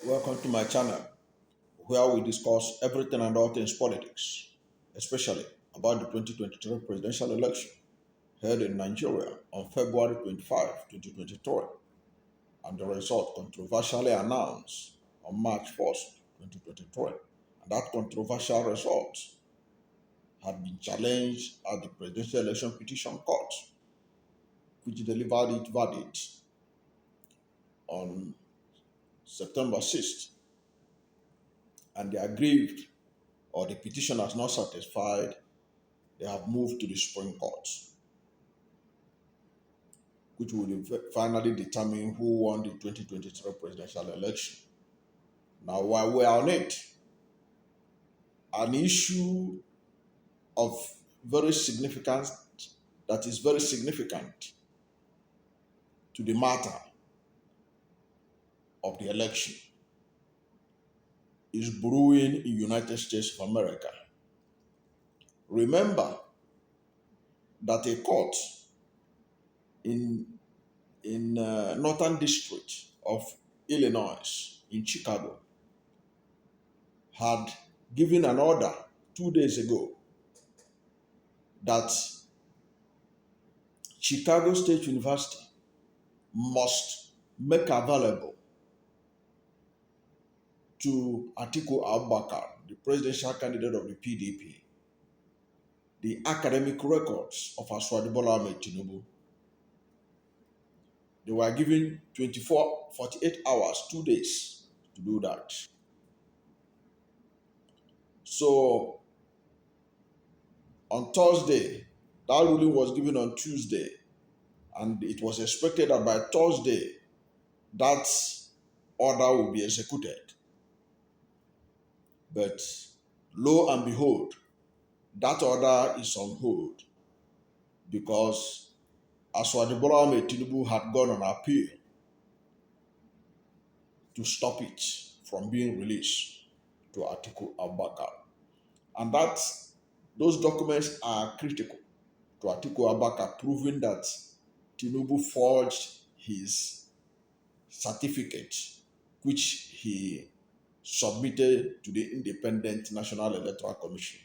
Welcome to my channel where we discuss everything and all things politics, especially about the 2023 presidential election held in Nigeria on February 25, 2023, and the result controversially announced on March 1st, 2023. And that controversial result had been challenged at the Presidential Election Petition Court, which delivered its verdict on September 6th, and the aggrieved or the petitioners not satisfied, they have moved to the Supreme Court, which will finally determine who won the 2023 presidential election. Now, while we are on it, an issue of very significance that is very significant to the matter of the election is brewing in United States of America. Remember that a court in Northern District of Illinois in Chicago had given an order 2 days ago that Chicago State University must make available to Atiku Abubakar, the presidential candidate of the PDP, the academic records of Bola Ahmed Tinubu. They were given 48 hours, 2 days to do that. So on Thursday, that ruling was given on Tuesday, and it was expected that by Thursday, that order will be executed. But lo and behold, that order is on hold because Bola Ahmed Tinubu had gone on appeal to stop it from being released to Atiku Abubakar. And those documents are critical to Atiku Abubakar, proving that Tinubu forged his certificate, which he submitted to the Independent National Electoral Commission.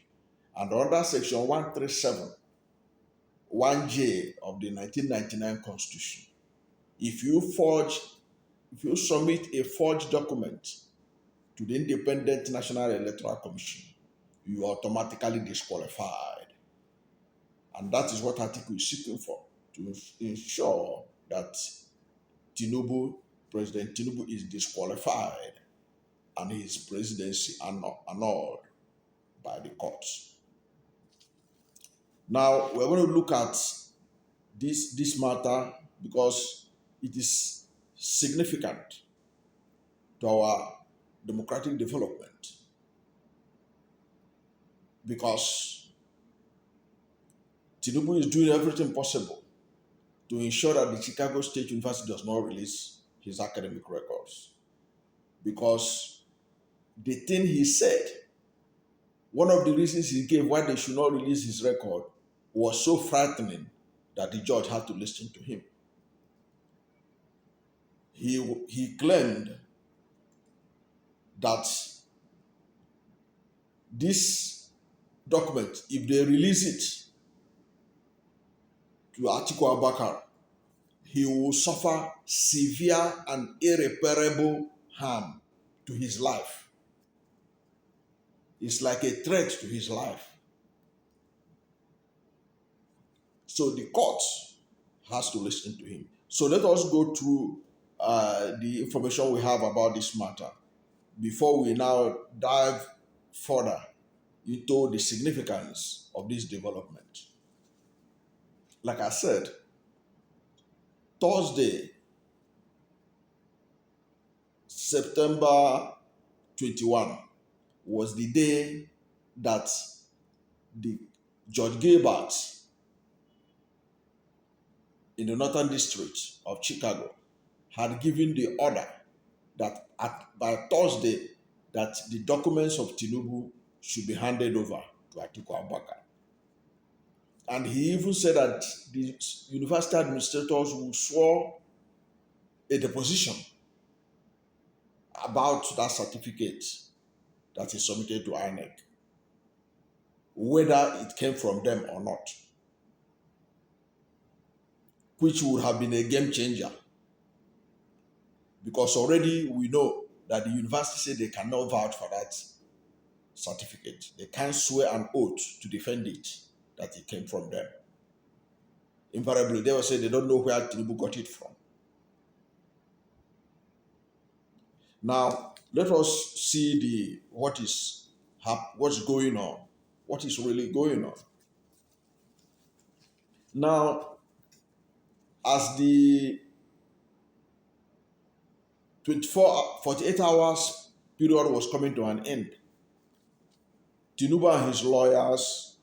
And under Section 137, 1J of the 1999 Constitution, if you submit a forged document to the Independent National Electoral Commission, you are automatically disqualified. And that is what Atiku is seeking for, to ensure that President Tinubu is disqualified and his presidency annulled by the courts. Now, we're going to look at this matter because it is significant to our democratic development, because Tinubu is doing everything possible to ensure that the Chicago State University does not release his academic records. Because the thing he said, one of the reasons he gave why they should not release his record, was so frightening that the judge had to listen to him. He claimed that this document, if they release it to Atiku Abubakar, he will suffer severe and irreparable harm to his life. It's like a threat to his life. So the court has to listen to him. So let us go through the information we have about this matter before we now dive further into the significance of this development. Like I said, Thursday, September 21, was the day that the Judge Gilbert in the Northern District of Chicago had given the order that by Thursday that the documents of Tinubu should be handed over to Atiku Abubakar. And he even said that the university administrators will swear a deposition about that certificate that is submitted to INEC, whether it came from them or not, which would have been a game changer, because already we know that the university said they cannot vouch for that certificate. They can't swear an oath to defend it that it came from them. Invariably, they will say they don't know where Tinubu got it from. Now, let us see what's going on. What is really going on? Now, as the 48 hours period was coming to an end, Tinubu and his lawyers,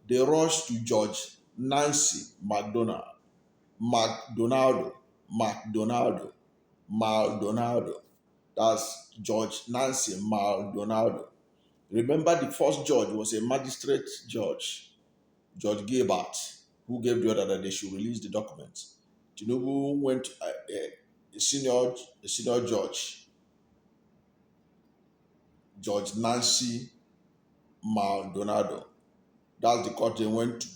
they rushed to Judge Nancy Maldonado. That's Judge Nancy Maldonado. Remember, the first judge was a magistrate judge, Judge Gilbert, who gave the order that they should release the documents. Tinubu went a senior judge, Judge Nancy Maldonado. That's the court they went to,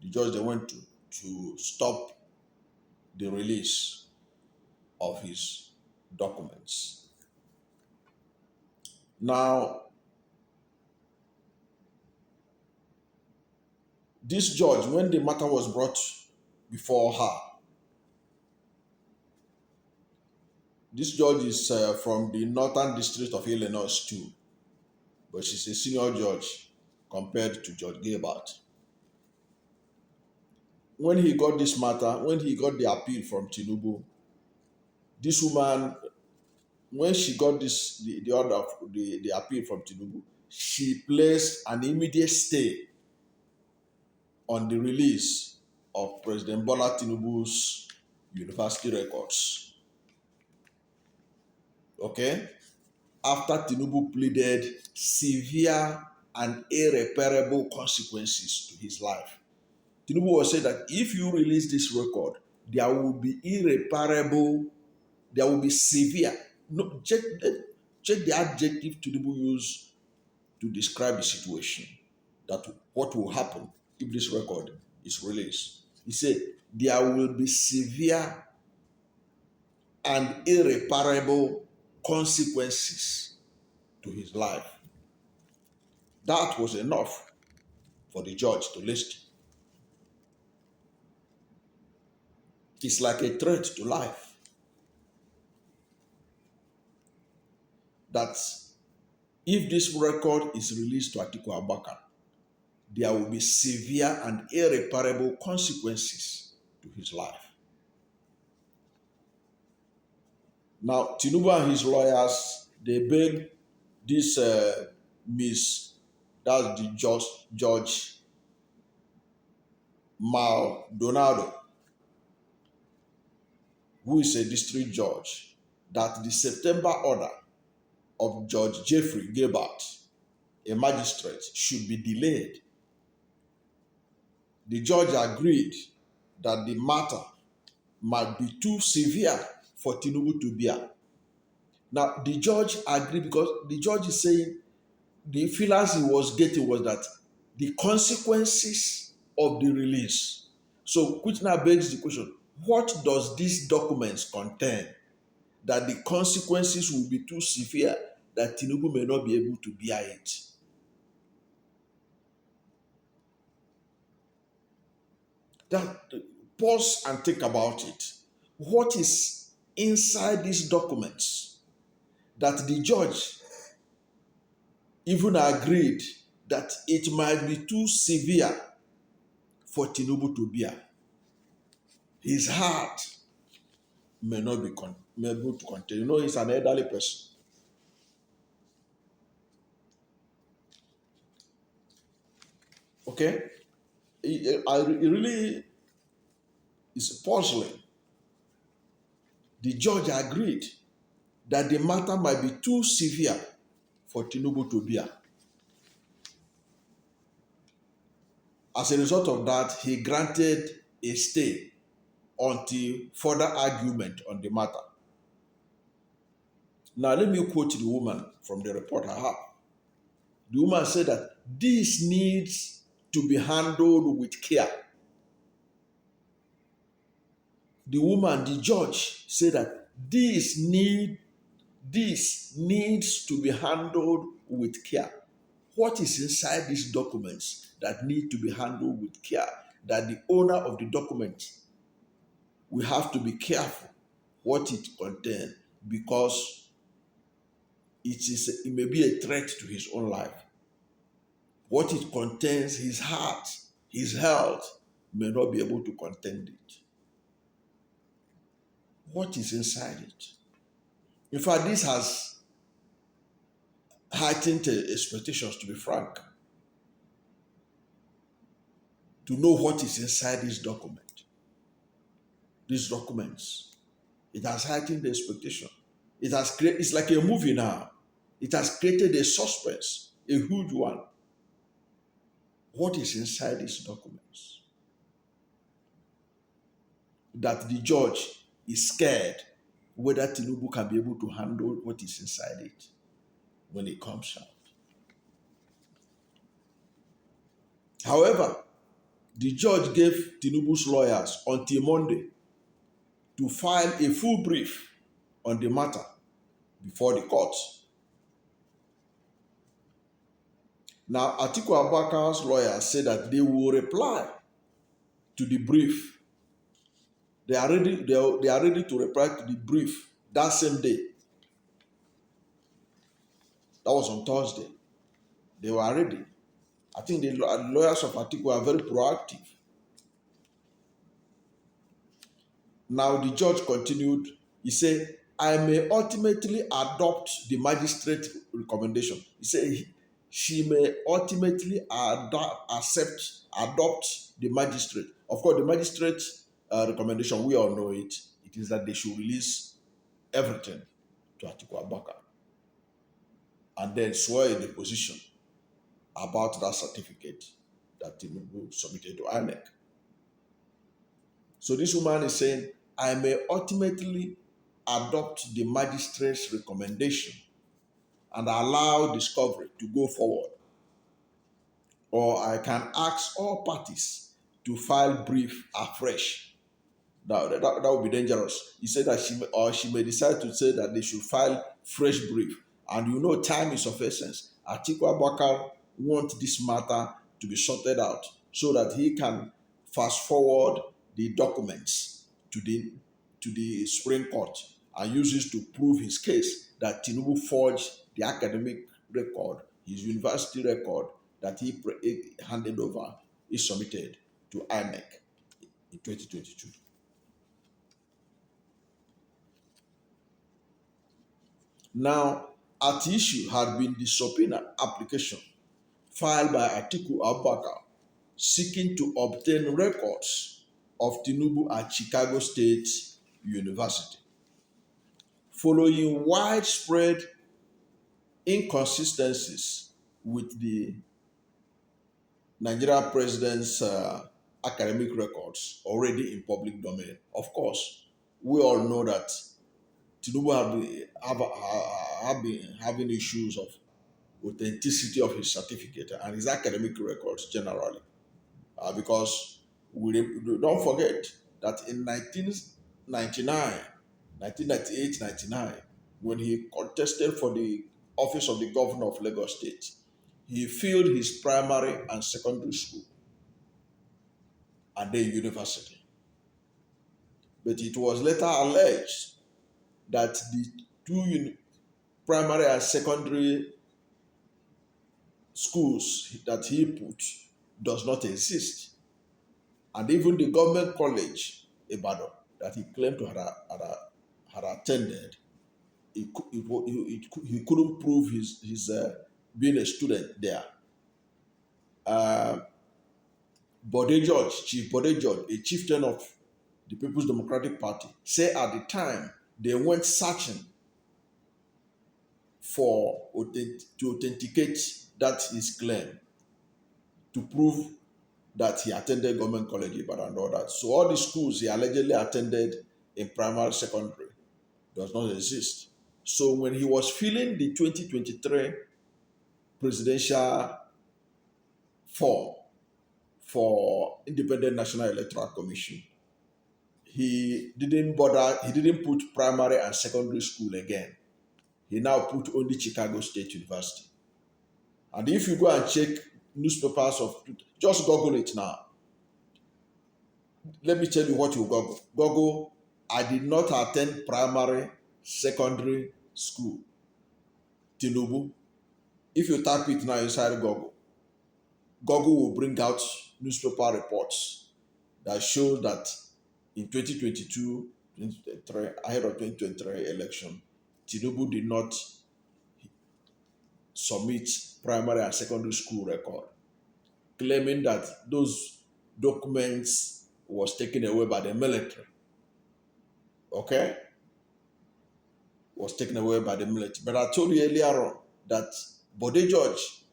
the judge they went to stop the release of his documents. Now, this judge, when the matter was brought before her, this judge is from the Northern District of Illinois too, but she's a senior judge compared to Judge Gilbert. When he got this matter, when he got the appeal from Tinubu, this woman, when she got the order, the appeal from Tinubu, she placed an immediate stay on the release of President Bola Tinubu's university records. Okay? After Tinubu pleaded severe and irreparable consequences to his life. Tinubu was saying that if you release this record, there will be irreparable, there will be severe. No, check the adjective Tinubu used to describe the situation, that what will happen if this record is released. He said, there will be severe and irreparable consequences to his life. That was enough for the judge to listen. It's like a threat to life. That if this record is released to Atiku Abubakar, there will be severe and irreparable consequences to his life. Now, Tinubu and his lawyers, they bailed this that's the Judge Maldonado, who is a district judge, that the September order of Judge Jeffrey Gilbert, a magistrate, should be delayed. The judge agreed that the matter might be too severe for Tinubu to bear. Now, the judge agreed because the judge is saying the feelings he was getting was that the consequences of the release. So, which now begs the question, what does these documents contain that the consequences will be too severe that Tinubu may not be able to bear it? Pause and think about it. What is inside these documents that the judge even agreed that it might be too severe for Tinubu to bear? His heart may not be able to contain. You know, he's an elderly person. Okay? It really is puzzling. The judge agreed that the matter might be too severe for Tinubu to bear. As a result of that, he granted a stay until further argument on the matter. Now, let me quote the woman from the report I have. The woman said that this needs to be handled with care. The woman, the judge, said that this needs to be handled with care. What is inside these documents that need to be handled with care? That the owner of the document will have to be careful what it contains, because it may be a threat to his own life. What it contains, his heart, his health may not be able to contain it. What is inside it? In fact, this has heightened expectations, to be frank, to know what is inside this document. These documents. It has heightened the expectation. It's like a movie now. It has created a suspense, a huge one. What is inside these documents? That the judge is scared whether Tinubu can be able to handle what is inside it when it comes out. However, the judge gave Tinubu's lawyers until Monday to file a full brief on the matter before the court. Now, Atiku Abubakar's lawyers say that they will reply to the brief. They are ready to reply to the brief that same day. That was on Thursday. They were ready. I think the lawyers of Atiku are very proactive. Now the judge continued. He said, I may ultimately adopt the magistrate recommendation. He said she may ultimately adopt the magistrate. Of course, the magistrate recommendation, we all know it. It is that they should release everything to Atiku Abubakar and then swear in the position about that certificate that Tinubu submitted to INEC. So this woman is saying, I may ultimately adopt the magistrate's recommendation and allow discovery to go forward. Or I can ask all parties to file brief afresh. Now, that would be dangerous. He said that she may decide to say that they should file fresh brief. And you know, time is of essence. Atiku Abubakar wants this matter to be sorted out so that he can fast forward the documents to the Supreme Court and use this to prove his case that Tinubu forged the academic record, his university record that he handed over, he submitted to INEC in 2022. Now, at issue had been the subpoena application filed by Atiku Abubakar seeking to obtain records of Tinubu at Chicago State University, following widespread inconsistencies with the Nigerian president's academic records already in public domain. Of course, we all know that Tinubu have been having issues of authenticity of his certificate and his academic records generally. Because we don't forget that in 1998-99, when he contested for the office of the governor of Lagos State, he failed his primary and secondary school and then university. But it was later alleged that the two primary and secondary schools that he put does not exist. And even the government college, Ibadan, that he claimed to had attended, he couldn't prove his being a student there. Chief Bode George, a chieftain of the People's Democratic Party, said at the time they went searching to authenticate that his claim, to prove that he attended government college Ibadan and all that. So all the schools he allegedly attended in primary, secondary does not exist. So when he was filling the 2023 presidential form for Independent National Electoral Commission, he didn't put primary and secondary school again. He now put only Chicago State University. And if you go and check newspapers of, just Google it now. Let me tell you what you Google. Google, I did not attend primary, secondary school. Tinubu. If you type it now inside Google, Google will bring out newspaper reports that show that in 2022, 2023, ahead of 2023 election, Tinubu did not submit primary and secondary school record, claiming that those documents was taken away by the military. Okay? Was taken away by the military. But I told you earlier on that Bode George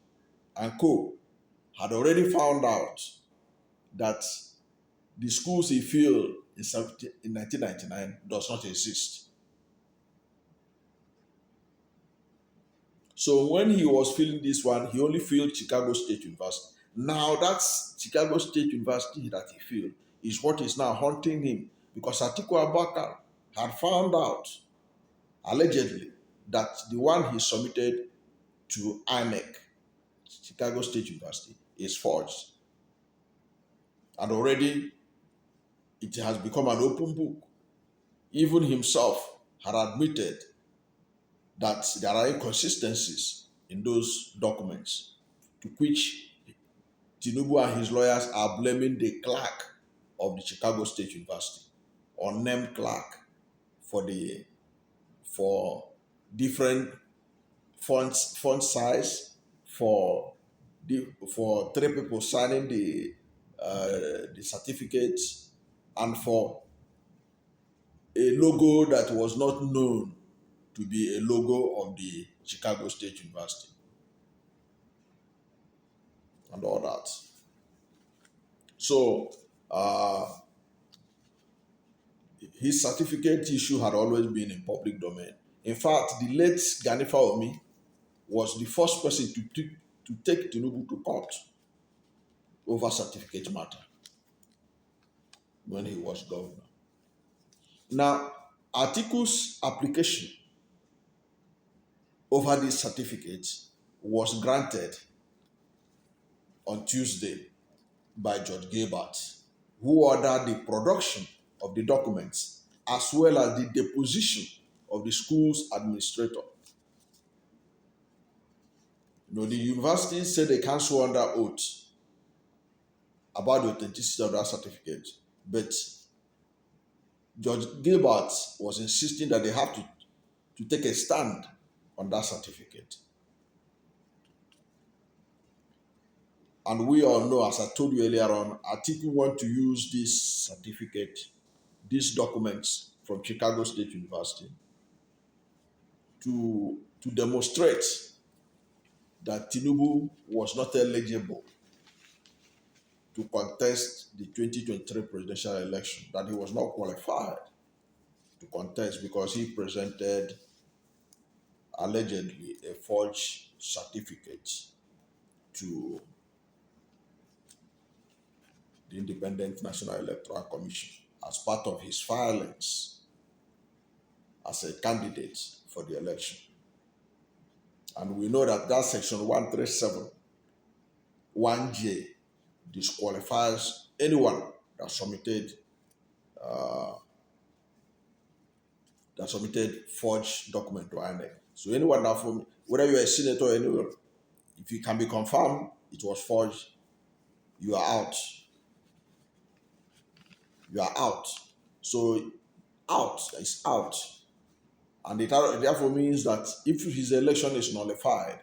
and co had already found out that the schools he filled in 1999 does not exist. So when he was filling this one, he only filled Chicago State University. Now that's Chicago State University that he filled is what is now haunting him, because Atiku Abubakar had found out, allegedly, that the one he submitted to INEC, Chicago State University, is forged. And already it has become an open book. Even himself had admitted that there are inconsistencies in those documents, to which Tinubu and his lawyers are blaming the clerk of the Chicago State University, unnamed clerk, for different font size, for three people signing the certificates, and for a logo that was not known to be a logo of the Chicago State University, and all that. So his certificate issue had always been in public domain. In fact, the late Ganifa Omi was the first person to take Tinubu to court over certificate matter when he was governor. Now, Atiku's application over this certificate was granted on Tuesday by Judge Gilbert, who ordered the production of the documents as well as the deposition of the school's administrator. The university said they can't swear under oath about the authenticity of that certificate, but Judge Gilbert was insisting that they have to take a stand on that certificate. And we all know, as I told you earlier on, Atiku want to use this certificate, these documents from Chicago State University, to demonstrate that Tinubu was not eligible to contest the 2023 presidential election, that he was not qualified to contest because he presented allegedly a forged certificate to the Independent National Electoral Commission as part of his filings as a candidate for the election. And we know that section 137, 1J, disqualifies anyone that submitted forged document to INEC. So anyone that, from whether you're a senator or anywhere, if it can be confirmed it was forged, you are out. You are out. So out is out. And it therefore means that if his election is nullified,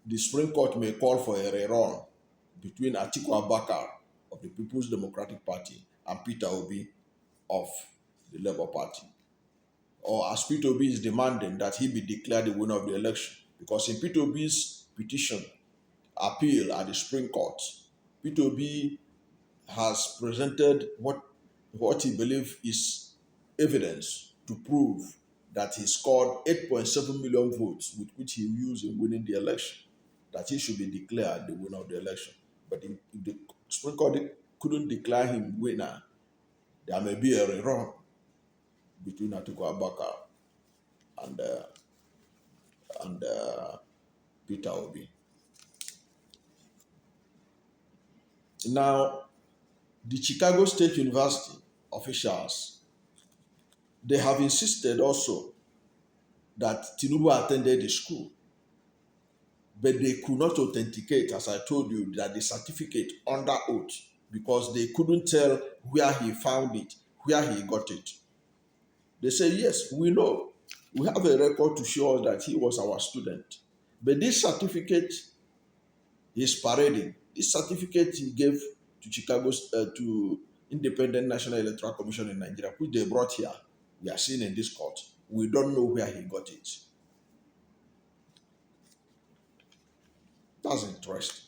the Supreme Court may call for a rerun between Atiku Abubakar of the People's Democratic Party and Peter Obi of the Labour Party. Or as Peter Obi is demanding that he be declared the winner of the election. Because in Peter Obi's petition, appeal at the Supreme Court, Peter Obi has presented what he believes is evidence to prove that he scored 8.7 million votes with which he used in winning the election, that he should be declared the winner of the election. But if the Supreme Court couldn't declare him winner, there may be a rerun between Atiku Abubakar and and Peter Obi. Now, the Chicago State University officials, they have insisted also that Tinubu attended the school, but they could not authenticate, as I told you, that the certificate under oath, because they couldn't tell where he found it, where he got it. They say, yes, we know. We have a record to show us that he was our student. But this certificate he's parading, this certificate he gave to to Independent National Electoral Commission in Nigeria, which they brought here, we are seeing in this court. We don't know where he got it. That's interesting.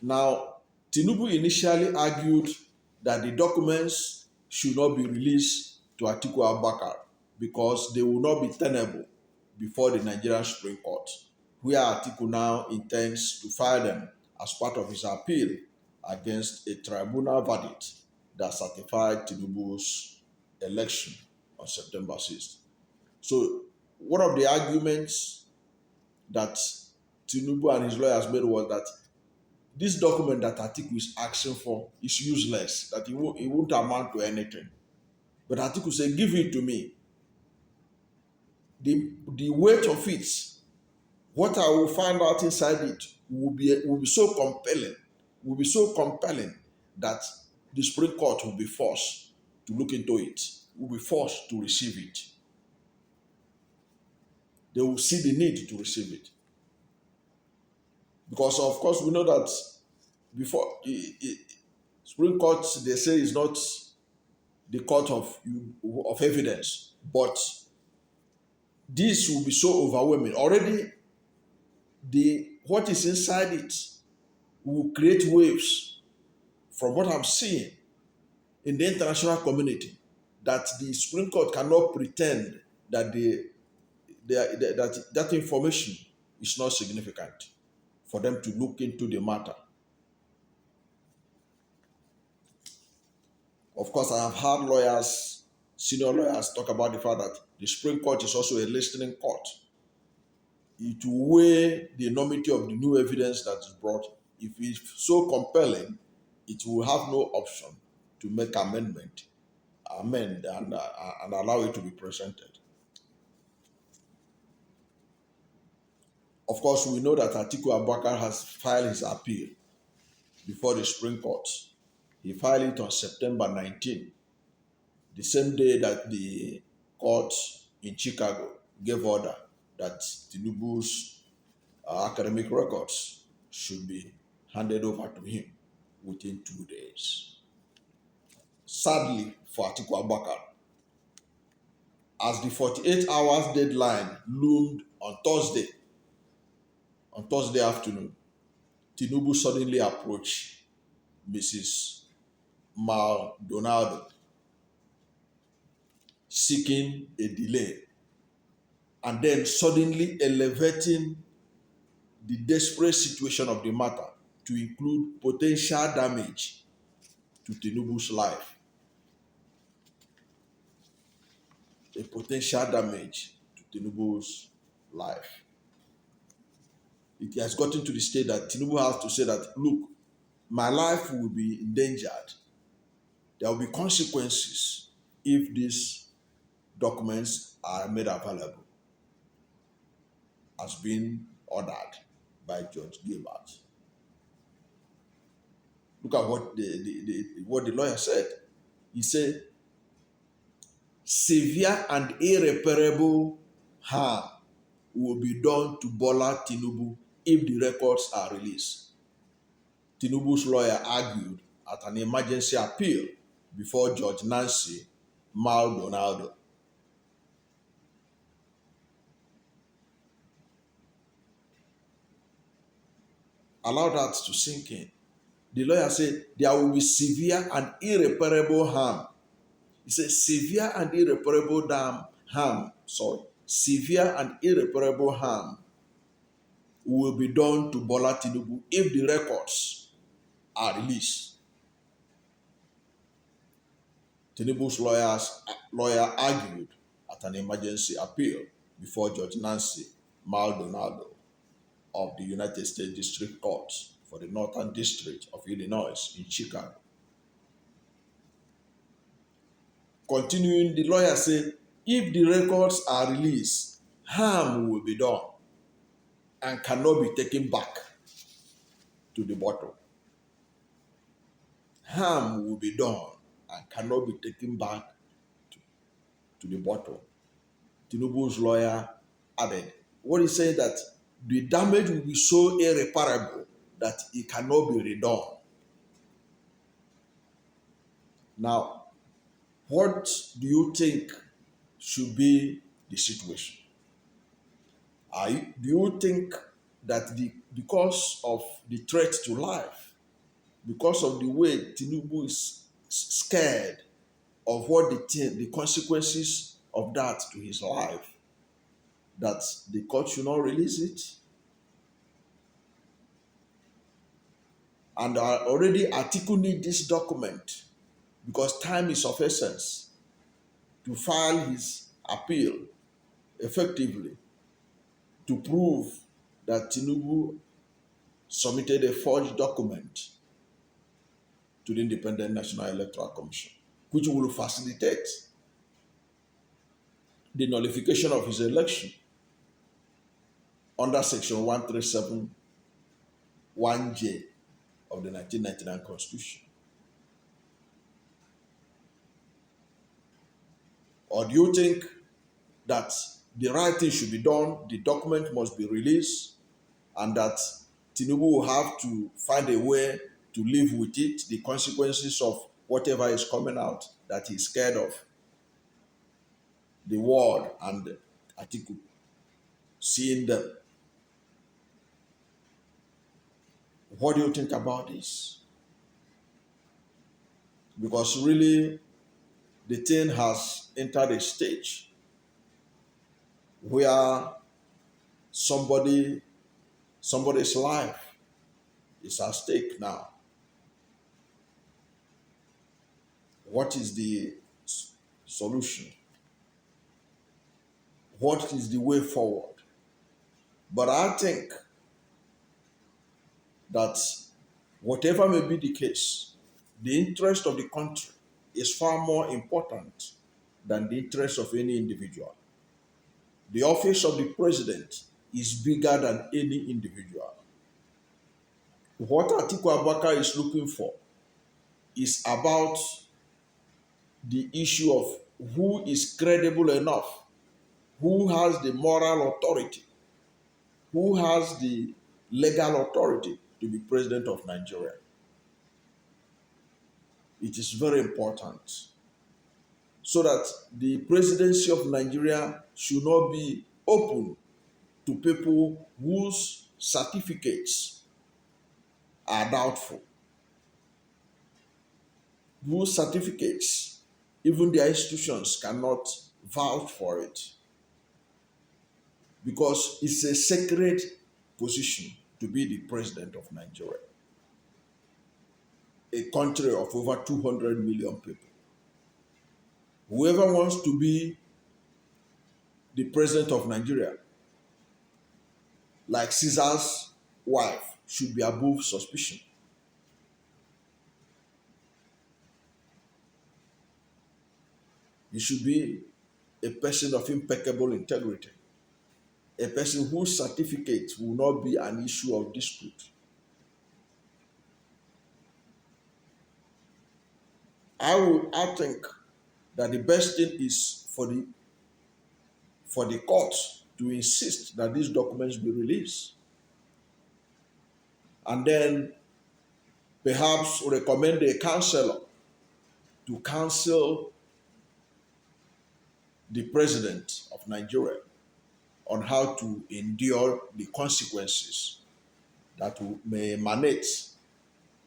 Now, Tinubu initially argued that the documents should not be released to Atiku Abubakar because they will not be tenable before the Nigerian Supreme Court, where Atiku now intends to file them as part of his appeal against a tribunal verdict that certified Tinubu's election on September 6th. So one of the arguments that Tinubu and his lawyers made was that this document that Atiku is asking for is useless, that it won't amount to anything. But Atiku said, give it to me. The weight of it, what I will find out inside it will be so compelling that the Supreme Court will be forced to look into it, will be forced to receive it. They will see the need to receive it. Because of course we know that before Supreme Court, they say, is not the court of evidence, but this will be so overwhelming. Already, what is inside it will create waves, from what I'm seeing in the international community, that the Supreme Court cannot pretend that that information is not significant for them to look into the matter. Of course, I have heard lawyers, senior lawyers, talk about the fact that the Supreme Court is also a listening court. It will weigh the enormity of the new evidence that is brought. If it's so compelling, it will have no option to make amend and allow it to be presented. Of course, we know that Atiku Abubakar has filed his appeal before the Supreme Court. He filed it on September 19, the same day that the court in Chicago gave order that Tinubu's academic records should be handed over to him within 2 days. Sadly for Atiku Abubakar, as the 48 hours deadline loomed on Thursday afternoon, Tinubu suddenly approached Mrs. Maldonado seeking a delay, and then suddenly elevating the desperate situation of the matter to include potential damage to Tinubu's life. A potential damage to Tinubu's life. It has gotten to the state that Tinubu has to say that, look, my life will be endangered. There will be consequences if these documents are made available, as being ordered by Judge Gilbert. Look at what the lawyer said. He said, severe and irreparable harm will be done to Bola Tinubu if the records are released. Tinubu's lawyer argued at an emergency appeal before Judge Nancy Maldonado. Allow that to sink in. The lawyer said there will be severe and irreparable harm It says severe and irreparable harm, severe and irreparable harm will be done to Bola Tinubu if the records are released. Tinubu's lawyer argued at an emergency appeal before Judge Nancy Maldonado of the United States District Court for the Northern District of Illinois in Chicago. Continuing, the lawyer said, if the records are released, harm will be done and cannot be taken back to the bottle. Harm will be done and cannot be taken back to the bottle. Tinubu's lawyer added, what he said that the damage will be so irreparable that it cannot be redone. Now, what do you think should be the situation? Do you think that because of the threat to life, because of the way Tinubu is scared of what the consequences of that to his life, that the court should not release it? And already Atiku need this document because time is of essence to file his appeal effectively to prove that Tinubu submitted a forged document to the Independent National Electoral Commission, which will facilitate the nullification of his election under Section 137(1)(j) of the 1999 Constitution. Or do you think that the right thing should be done, the document must be released, and that Tinubu will have to find a way to live with it, the consequences of whatever is coming out, that he's scared of? The world and Atiku seeing them. What do you think about this? Because really, the thing has entered a stage where somebody's life is at stake now. What is the solution? What is the way forward? But I think that whatever may be the case, the interest of the country is far more important than the interest of any individual. The office of the president is bigger than any individual. What Atiku Abubakar is looking for is about the issue of who is credible enough, who has the moral authority, who has the legal authority to be president of Nigeria. It is very important so that the presidency of Nigeria should not be open to people whose certificates are doubtful, whose certificates, even their institutions cannot vouch for it, because it's a sacred position to be the president of Nigeria, a country of over 200 million people. Whoever wants to be the president of Nigeria, like Caesar's wife, should be above suspicion. He should be a person of impeccable integrity, a person whose certificate will not be an issue of dispute. I think that the best thing is for the court to insist that these documents be released, and then perhaps recommend a counselor to counsel the president of Nigeria on how to endure the consequences that may emanate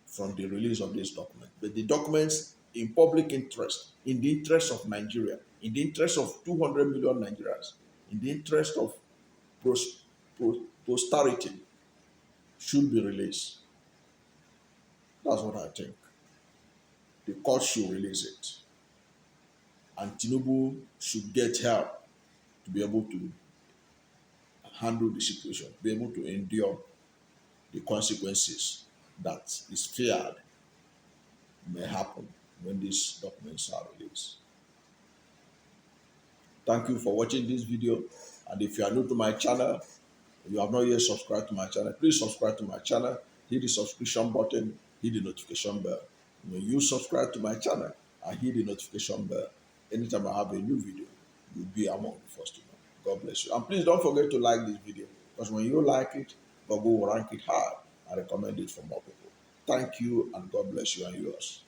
from the release of this document. But the documents in public interest, in the interest of Nigeria, in the interest of 200 million Nigerians, in the interest of pros- posterity, should be released. That's what I think. The court should release it. And Tinubu should get help to be able to handle the situation, be able to endure the consequences that is feared may happen when these documents are released. Thank you for watching this video. And if you are new to my channel, you have not yet subscribed to my channel, please subscribe to my channel, hit the subscription button, hit the notification bell. When you subscribe to my channel and hit the notification bell, anytime I have a new video, you'll be among the first to know. God bless you. And please don't forget to like this video, because when you like it, God will rank it high and recommend it for more people. Thank you, and God bless you and yours.